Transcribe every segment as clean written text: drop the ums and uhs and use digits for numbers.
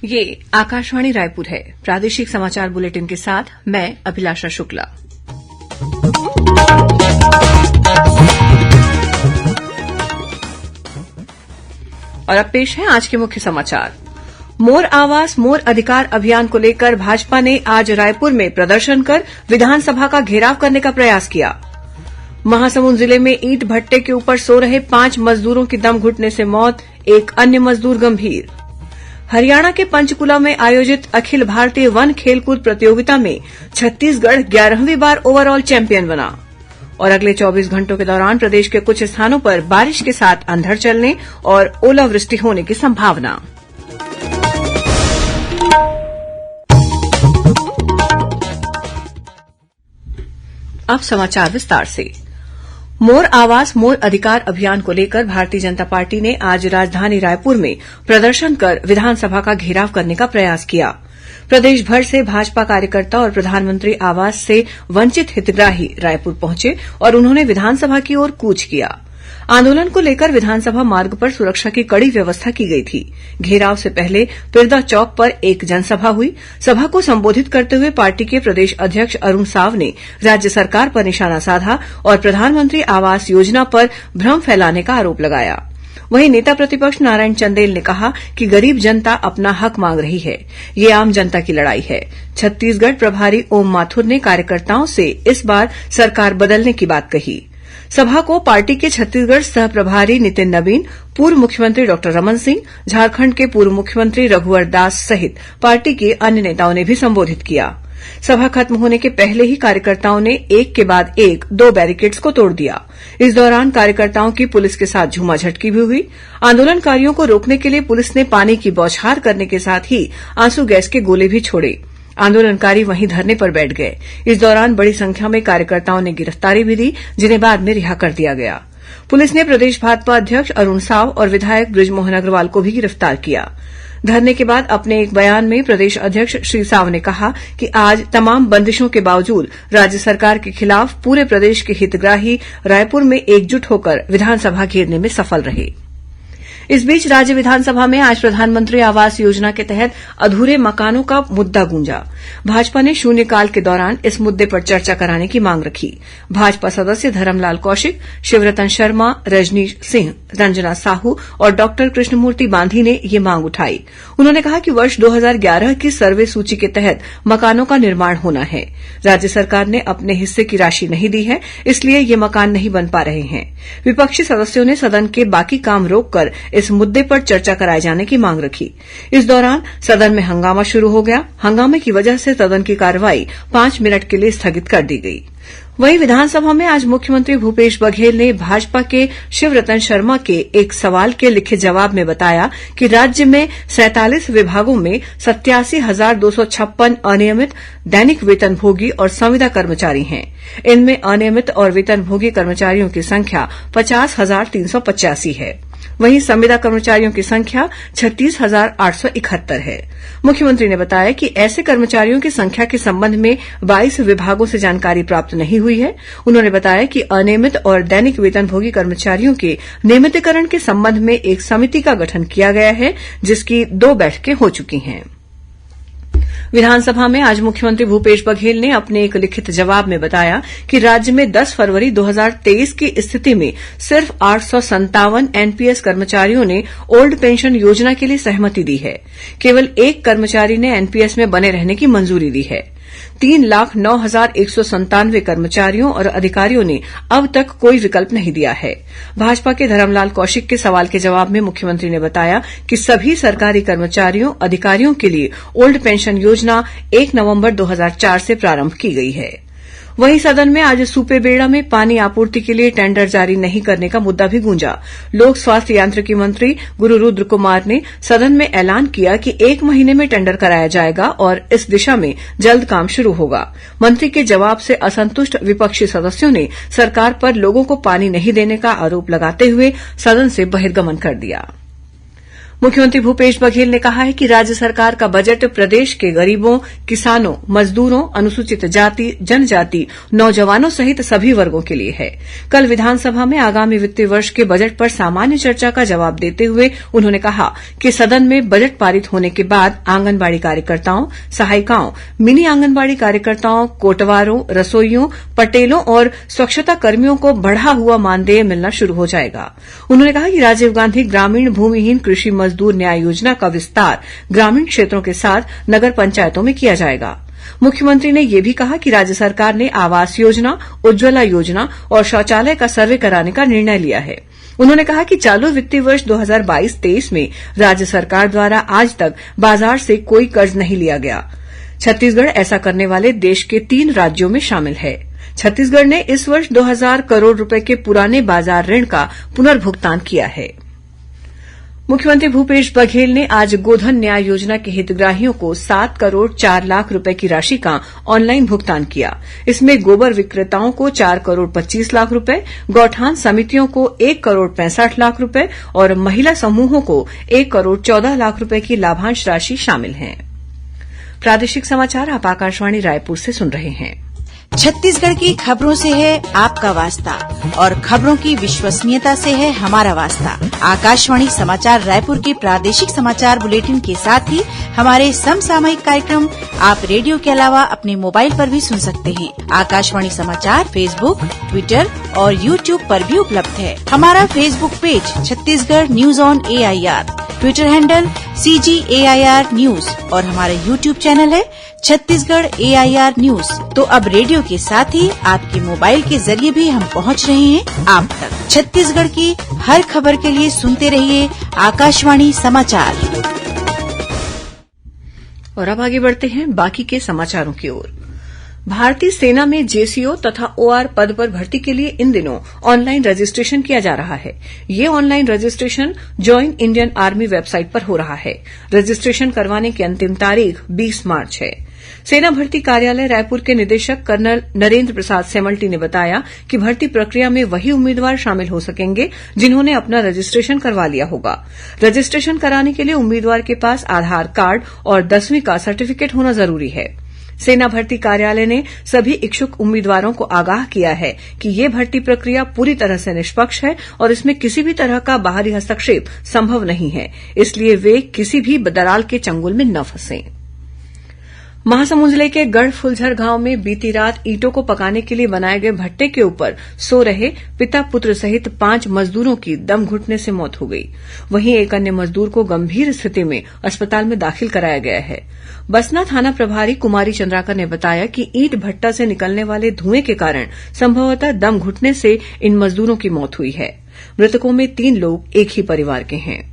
ये आकाशवाणी रायपुर है। प्रादेशिक समाचार बुलेटिन के साथ मैं अभिलाषा शुक्ला। और अब पेश है आज के मुख्य समाचार। मोर आवास मोर अधिकार अभियान को लेकर भाजपा ने आज रायपुर में प्रदर्शन कर विधानसभा का घेराव करने का प्रयास किया। महासमुंद जिले में ईंट भट्टे के ऊपर सो रहे 5 मजदूरों की दम घुटने से मौत, एक अन्य मजदूर गंभीर। हरियाणा के पंचकुला में आयोजित अखिल भारतीय वन खेलकूद प्रतियोगिता में छत्तीसगढ़ 11वीं बार ओवरऑल चैंपियन बना। और अगले 24 घंटों के दौरान प्रदेश के कुछ स्थानों पर बारिश के साथ अंधड़ चलने और ओलावृष्टि होने की संभावना। अब समाचार विस्तार से। मोर आवास मोर अधिकार अभियान को लेकर भारतीय जनता पार्टी ने आज राजधानी रायपुर में प्रदर्शन कर विधानसभा का घेराव करने का प्रयास किया। प्रदेश भर से भाजपा कार्यकर्ता और प्रधानमंत्री आवास से वंचित हितग्राही रायपुर पहुंचे और उन्होंने विधानसभा की ओर कूच किया। आंदोलन को लेकर विधानसभा मार्ग पर सुरक्षा की कड़ी व्यवस्था की गई थी। घेराव से पहले पिरदा चौक पर एक जनसभा हुई। सभा को संबोधित करते हुए पार्टी के प्रदेश अध्यक्ष अरुण साव ने राज्य सरकार पर निशाना साधा और प्रधानमंत्री आवास योजना पर भ्रम फैलाने का आरोप लगाया। वहीं नेता प्रतिपक्ष नारायण चंदेल ने कहा कि गरीब जनता अपना हक मांग रही है, ये आम जनता की लड़ाई है। छत्तीसगढ़ प्रभारी ओम माथुर ने कार्यकर्ताओं से इस बार सरकार बदलने की बात कही। सभा को पार्टी के छत्तीसगढ़ सह प्रभारी नितिन नवीन, पूर्व मुख्यमंत्री डॉक्टर रमन सिंह, झारखंड के पूर्व मुख्यमंत्री रघुवर दास सहित पार्टी के अन्य नेताओं ने भी संबोधित किया। सभा खत्म होने के पहले ही कार्यकर्ताओं ने एक के बाद एक 2 बैरिकेड्स को तोड़ दिया। इस दौरान कार्यकर्ताओं की पुलिस के साथ झूमाझटकी भी हुई। आंदोलनकारियों को रोकने के लिए पुलिस ने पानी की बौछार करने के साथ ही आंसू गैस के गोले भी छोड़े। आंदोलनकारी वहीं धरने पर बैठ गए। इस दौरान बड़ी संख्या में कार्यकर्ताओं ने गिरफ्तारी भी दी, जिन्हें बाद में रिहा कर दिया गया। पुलिस ने प्रदेश भाजपा अध्यक्ष अरुण साव और विधायक बृजमोहन अग्रवाल को भी गिरफ्तार किया। धरने के बाद अपने एक बयान में प्रदेश अध्यक्ष श्री साव ने कहा कि आज तमाम बंदिशों के बावजूद राज्य सरकार के खिलाफ पूरे प्रदेश के हितग्राही रायपुर में एकजुट होकर विधानसभा घेरने में सफल रहे। इस बीच राज्य विधानसभा में आज प्रधानमंत्री आवास योजना के तहत अधूरे मकानों का मुद्दा गूंजा। भाजपा ने शून्यकाल के दौरान इस मुद्दे पर चर्चा कराने की मांग रखी। भाजपा सदस्य धरमलाल कौशिक, शिवरतन शर्मा, रजनीश सिंह, रंजना साहू और डॉक्टर कृष्णमूर्ति बांधी ने ये मांग उठाई। उन्होंने कहा कि वर्ष 2011 की सर्वे सूची के तहत मकानों का निर्माण होना है। राज्य सरकार ने अपने हिस्से की राशि नहीं दी है, इसलिए ये मकान नहीं बन पा रहे हैं। विपक्षी सदस्यों ने सदन के बाकी काम रोककर इस मुद्दे पर चर्चा कराए जाने की मांग रखी। इस दौरान सदन में हंगामा शुरू हो गया। हंगामे की वजह से सदन की कार्रवाई 5 मिनट के लिए स्थगित कर दी गई। वहीं विधानसभा में आज मुख्यमंत्री भूपेश बघेल ने भाजपा के शिवरतन शर्मा के एक सवाल के लिखित जवाब में बताया कि राज्य में 47 विभागों में 87,256 अनियमित दैनिक वेतनभोगी और संविदा कर्मचारी हैं। इनमें अनियमित और वेतनभोगी कर्मचारियों की संख्या 50,385 है। वहीं संविदा कर्मचारियों की संख्या 36,871 है। मुख्यमंत्री ने बताया कि ऐसे कर्मचारियों की संख्या के संबंध में 22 विभागों से जानकारी प्राप्त नहीं हुई है। उन्होंने बताया कि अनियमित और दैनिक वेतनभोगी कर्मचारियों के नियमितीकरण के संबंध में एक समिति का गठन किया गया है, जिसकी 2 बैठकें हो चुकी हैं। विधानसभा में आज मुख्यमंत्री भूपेश बघेल ने अपने एक लिखित जवाब में बताया कि राज्य में 10 फरवरी 2023 की स्थिति में सिर्फ 857 एनपीएस कर्मचारियों ने ओल्ड पेंशन योजना के लिए सहमति दी है। केवल 1 कर्मचारी ने एनपीएस में बने रहने की मंजूरी दी है। 3,09,197 कर्मचारियों और अधिकारियों ने अब तक कोई विकल्प नहीं दिया है। भाजपा के धरमलाल कौशिक के सवाल के जवाब में मुख्यमंत्री ने बताया कि सभी सरकारी कर्मचारियों अधिकारियों के लिए ओल्ड पेंशन योजना 1 नवंबर 2004 से प्रारंभ की गई है। वहीं सदन में आज सुपेबेड़ा में पानी आपूर्ति के लिए टेंडर जारी नहीं करने का मुद्दा भी गूंजा। लोक स्वास्थ्य यांत्रिकी मंत्री गुरु रुद्रकुमार ने सदन में ऐलान किया कि 1 महीने में टेंडर कराया जाएगा और इस दिशा में जल्द काम शुरू होगा। मंत्री के जवाब से असंतुष्ट विपक्षी सदस्यों ने सरकार पर लोगों को पानी नहीं देने का आरोप लगाते हुए सदन से बहिर्गमन कर दिया। मुख्यमंत्री भूपेश बघेल ने कहा है कि राज्य सरकार का बजट प्रदेश के गरीबों, किसानों, मजदूरों, अनुसूचित जाति, जनजाति, नौजवानों सहित सभी वर्गों के लिए है। कल विधानसभा में आगामी वित्तीय वर्ष के बजट पर सामान्य चर्चा का जवाब देते हुए उन्होंने कहा कि सदन में बजट पारित होने के बाद आंगनबाड़ी कार्यकर्ताओं, सहायिकाओं, मिनी आंगनबाड़ी कार्यकर्ताओं, कोटवारों, रसोइयों, पटेलों और स्वच्छता कर्मियों को बढ़ा हुआ मानदेय मिलना शुरू हो जाएगा। उन्होंने कहा कि राजीव गांधी ग्रामीण भूमिहीन कृषि मजदूर न्याय योजना का विस्तार ग्रामीण क्षेत्रों के साथ नगर पंचायतों में किया जाएगा। मुख्यमंत्री ने यह भी कहा कि राज्य सरकार ने आवास योजना, उज्ज्वला योजना और शौचालय का सर्वे कराने का निर्णय लिया है। उन्होंने कहा कि चालू वित्तीय वर्ष 2022-23 में राज्य सरकार द्वारा आज तक बाजार से कोई कर्ज नहीं लिया गया। छत्तीसगढ़ ऐसा करने वाले देश के 3 राज्यों में शामिल है। छत्तीसगढ़ ने इस वर्ष 2000 करोड़ रुपए के पुराने बाजार ऋण का पुनर्भुगतान किया है। मुख्यमंत्री भूपेश बघेल ने आज गोधन न्याय योजना के हितग्राहियों को 7 करोड़ 4 लाख रुपए की राशि का ऑनलाइन भुगतान किया। इसमें गोबर विक्रेताओं को 4 करोड़ 25 लाख रुपए, गौठान समितियों को 1 करोड़ 65 लाख रुपए और महिला समूहों को 1 करोड़ 14 लाख रुपए की लाभांश राशि शामिल है। प्रादेशिक समाचार आप आकाशवाणी रायपुर से सुन रहे हैं। छत्तीसगढ़ की खबरों से है आपका वास्ता और खबरों की विश्वसनीयता से है हमारा वास्ता। आकाशवाणी समाचार रायपुर के प्रादेशिक समाचार बुलेटिन के साथ ही हमारे समसामयिक कार्यक्रम आप रेडियो के अलावा अपने मोबाइल पर भी सुन सकते हैं। आकाशवाणी समाचार फेसबुक, ट्विटर और यूट्यूब पर भी उपलब्ध है। हमारा Facebook page Chhattisgarh news on AIR, Twitter handle CGAIR news और हमारा यूट्यूब चैनल है छत्तीसगढ़ AIR न्यूज। तो अब रेडियो के साथ ही आपके मोबाइल के जरिए भी हम पहुंच रहे हैं आप तक। छत्तीसगढ़ की हर खबर के लिए सुनते रहिए आकाशवाणी समाचार। और अब आगे बढ़ते हैं बाकी के समाचारों की ओर। भारतीय सेना में JCO तथा OR पद पर भर्ती के लिए इन दिनों ऑनलाइन रजिस्ट्रेशन किया जा रहा है। ये online registration join Indian army website पर हो रहा है। रजिस्ट्रेशन करवाने की अंतिम तारीख 20 मार्च है। सेना भर्ती कार्यालय रायपुर के निदेशक कर्नल नरेंद्र प्रसाद सेमल्टी ने बताया कि भर्ती प्रक्रिया में वही उम्मीदवार शामिल हो सकेंगे जिन्होंने अपना रजिस्ट्रेशन करवा लिया होगा। रजिस्ट्रेशन कराने के लिए उम्मीदवार के पास आधार कार्ड और 10वीं का सर्टिफिकेट होना जरूरी है। सेना भर्ती कार्यालय ने सभी इच्छुक उम्मीदवारों को आगाह किया है कि ये भर्ती प्रक्रिया पूरी तरह से निष्पक्ष है और इसमें किसी भी तरह का बाहरी हस्तक्षेप संभव नहीं है, इसलिए वे किसी भी दलाल के चंगुल में न फंसें। महासमुंद जिले के गढ़ फुलझर गांव में बीती रात ईंटों को पकाने के लिए बनाए गए भट्टे के ऊपर सो रहे पिता पुत्र सहित 5 मजदूरों की दम घुटने से मौत हो गई। वहीं एक अन्य मजदूर को गंभीर स्थिति में अस्पताल में दाखिल कराया गया है। बसना थाना प्रभारी कुमारी चंद्राकर ने बताया कि ईंट भट्टा से निकलने वाले धुएं के कारण संभवतः दम घुटने से इन मजदूरों की मौत हुई है। मृतकों में 3 लोग एक ही परिवार के हैं।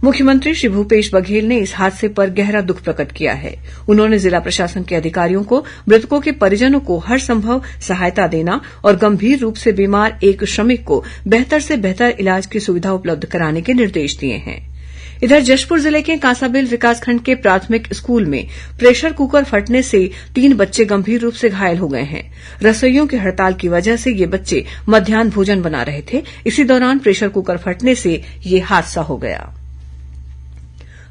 मुख्यमंत्री श्री भूपेश बघेल ने इस हादसे पर गहरा दुख प्रकट किया है। उन्होंने जिला प्रशासन के अधिकारियों को मृतकों के परिजनों को हर संभव सहायता देना और गंभीर रूप से बीमार एक श्रमिक को बेहतर से बेहतर इलाज की सुविधा उपलब्ध कराने के निर्देश दिए हैं। इधर जशपुर जिले के कांसाबेल विकासखंड के प्राथमिक स्कूल में प्रेशर कुकर फटने से 3 बच्चे गंभीर रूप से घायल हो गए हैं। रसोइयों की हड़ताल की वजह से ये बच्चे मध्यान्ह भोजन बना रहे थे। इसी दौरान प्रेशर कुकर फटने से ये हादसा हो गया।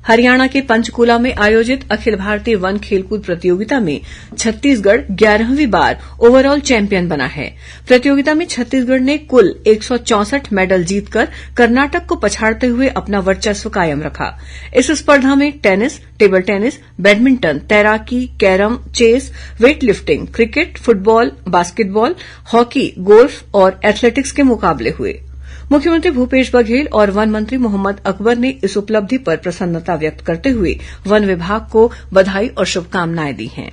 हरियाणा के पंचकूला में आयोजित अखिल भारतीय वन खेलकूद प्रतियोगिता में छत्तीसगढ़ 11वीं बार ओवरऑल चैंपियन बना है। प्रतियोगिता में छत्तीसगढ़ ने कुल 164 मेडल जीतकर कर्नाटक को पछाड़ते हुए अपना वर्चस्व कायम रखा। इस स्पर्धा में टेनिस, टेबल टेनिस, बैडमिंटन, तैराकी, carrom, chess, weightlifting, cricket, football, basketball, hockey, golf और एथलेटिक्स के मुकाबले हुए। मुख्यमंत्री भूपेश बघेल और वन मंत्री मोहम्मद अकबर ने इस उपलब्धि पर प्रसन्नता व्यक्त करते हुए वन विभाग को बधाई और शुभकामनाएं दी हैं।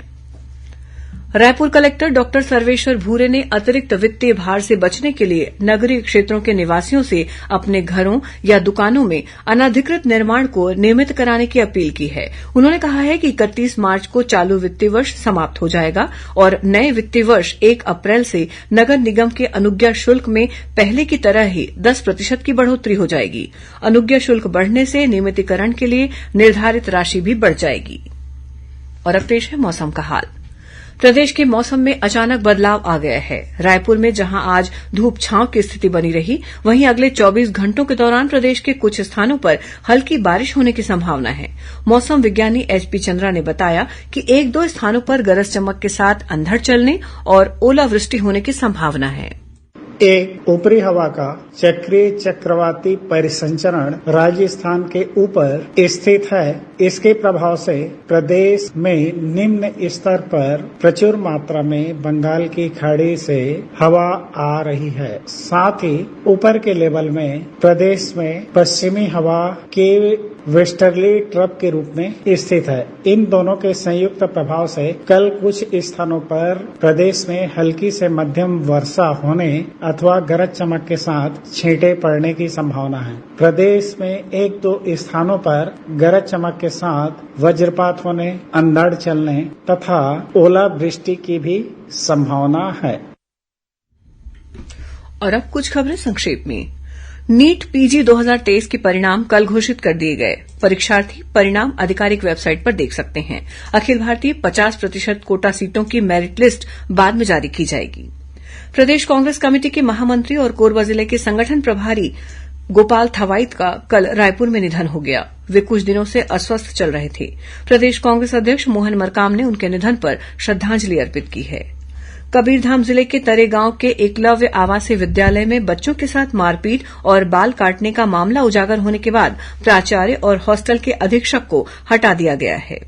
रायपुर कलेक्टर डॉक्टर सर्वेश्वर भूरे ने अतिरिक्त वित्तीय भार से बचने के लिए नगरीय क्षेत्रों के निवासियों से अपने घरों या दुकानों में अनधिकृत निर्माण को नियमित कराने की अपील की है। उन्होंने कहा है कि 31 मार्च को चालू वित्तीय वर्ष समाप्त हो जाएगा और नए वित्तीय वर्ष 1 अप्रैल से नगर निगम के अनुज्ञा शुल्क में पहले की तरह ही 10% की बढ़ोतरी हो जाएगी। अनुज्ञा शुल्क बढ़ने से नियमितीकरण के लिए निर्धारित राशि भी बढ़ जाएगी। और अब पेश है मौसम का हाल। प्रदेश के मौसम में अचानक बदलाव आ गया है। रायपुर में जहां आज धूप छांव की स्थिति बनी रही, वहीं अगले 24 घंटों के दौरान प्रदेश के कुछ स्थानों पर हल्की बारिश होने की संभावना है। मौसम विज्ञानी एचपी चंद्रा ने बताया कि 1-2 स्थानों पर गरज चमक के साथ अंधड़ चलने और ओलावृष्टि होने की संभावना है। एक ऊपरी हवा का चक्रीय चक्रवाती परिसंचरण राजस्थान के ऊपर स्थित है। इसके प्रभाव से प्रदेश में निम्न स्तर पर प्रचुर मात्रा में बंगाल की खाड़ी से हवा आ रही है। साथ ही ऊपर के लेवल में प्रदेश में पश्चिमी हवा के वेस्टर्ली ट्रफ के रूप में स्थित है। इन दोनों के संयुक्त प्रभाव से कल कुछ स्थानों पर प्रदेश में हल्की से मध्यम वर्षा होने अथवा गरज चमक के साथ छींटे पड़ने की संभावना है। प्रदेश में 1-2 स्थानों पर गरज चमक के साथ वज्रपात होने, अंधड़ चलने तथा ओलावृष्टि की भी संभावना है। और अब कुछ खबरें संक्षेप में। नीट पीजी 2023 के परिणाम कल घोषित कर दिए गए। परीक्षार्थी परिणाम आधिकारिक वेबसाइट पर देख सकते हैं। अखिल भारतीय 50% कोटा सीटों की मेरिट लिस्ट बाद में जारी की जाएगी। प्रदेश कांग्रेस कमेटी के महामंत्री और कोरबा जिले के संगठन प्रभारी गोपाल थवाइत का कल रायपुर में निधन हो गया। वे कुछ दिनों से अस्वस्थ चल रहे थे। प्रदेश कांग्रेस अध्यक्ष मोहन मरकाम ने उनके निधन पर श्रद्धांजलि अर्पित की है। कबीरधाम जिले के तरे गांव के एकलव्य आवासीय विद्यालय में बच्चों के साथ मारपीट और बाल काटने का मामला उजागर होने के बाद प्राचार्य और हॉस्टल के अधीक्षक को हटा दिया गया है।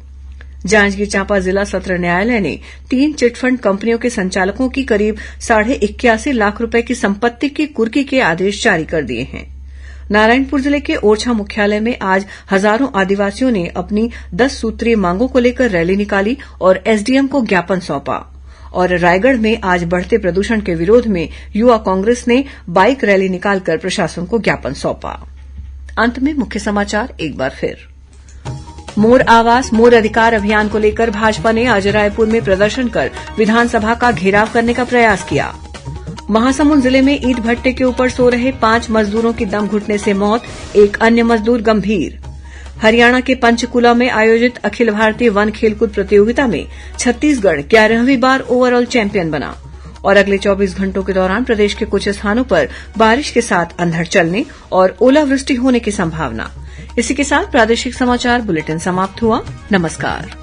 जांजगीर चांपा जिला सत्र न्यायालय ने 3 चिटफंड कंपनियों के संचालकों की करीब 81.5 लाख रुपए की संपत्ति की कुर्की के आदेश जारी कर दिए हैं। नारायणपुर जिले के ओरछा मुख्यालय में आज हजारों आदिवासियों ने अपनी 10 सूत्रीय मांगों को लेकर रैली निकाली और एसडीएम को ज्ञापन सौंपा। और रायगढ़ में आज बढ़ते प्रदूषण के विरोध में युवा कांग्रेस ने बाइक रैली निकालकर प्रशासन को ज्ञापन सौंपा। अंत में मुख्य समाचार एक बार फिर। मोर आवास मोर अधिकार अभियान को लेकर भाजपा ने आज रायपुर में प्रदर्शन कर विधानसभा का घेराव करने का प्रयास किया। महासमुंद जिले में ईंट भट्टे के ऊपर सो रहे 5 मजदूरों की दम घुटने से मौत, एक अन्य मजदूर गंभीर। हरियाणा के पंचकुला में आयोजित अखिल भारतीय वन खेलकूद प्रतियोगिता में छत्तीसगढ़ 11वीं बार ओवरऑल चैंपियन बना। और अगले 24 घंटों के दौरान प्रदेश के कुछ स्थानों पर बारिश के साथ अंधड़ चलने और ओलावृष्टि होने की संभावना। इसी के साथ प्रादेशिक समाचार बुलेटिन समाप्त हुआ। नमस्कार।